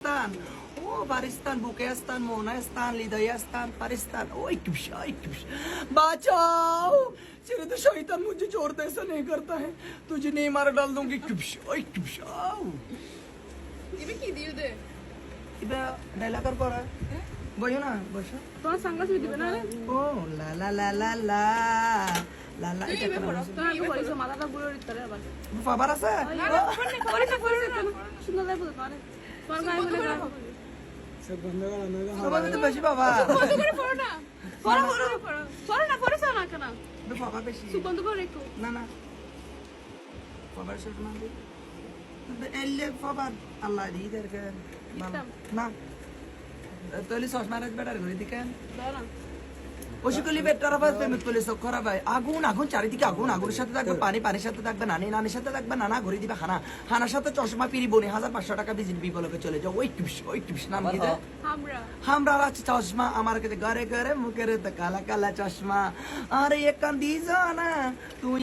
পারিস্তান ও পারিস্তান বুকেস্তান মোনাস্তান হৃদয়স্তান पाकिस्तान ओ एक बचाओ तेरे तो शैतान मुझे छोड़ता ऐसा नहीं करता है तुझे नहीं मार डाल दूंगी ইবে কি দিও দে इबे डायलॉग करा বইও না বসো তোমার সানগ্লাস দিবে না ও লা লা লা লা লা লা লা এটা ইবে কেন পড়ো তো আমি বলিছো মাথাটা বুড়ো দিতে আবার ফাবার আছে সুন্দর লাগবে তোমার গায়ে বলে সব বন্ধ করা নয় সবাই তো বেশি বাবা বন্ধ করে পড়ো না পড়ো না পড়ছো না কেন বাবা বেশি বন্ধ করে রেখো না না ফাবার শুট না এলে ফাবার আল্লাহ দি দেরকে না তোলি চশমা রাখ বেটার করে দিকেন দাঁড়া ওশিকলি বেটার আবার প্রেমিক তোলে সব খারাপ হয় আগুন চারিদিকে আগুনের সাথে থাকবে পানির সাথে থাকবে নানির সাথে থাকবে নানা ঘুরে দিবে হানার সাথে চশমা পিরি বনি 1500 টাকা বিপলকে চলে যাও ওই টিপস নাম কি দে হামরা আছে চশমা আমার কাছে ঘরে ঘরে মুখের তো কালা কালা চশমা আরে এক কান দি জানা তুই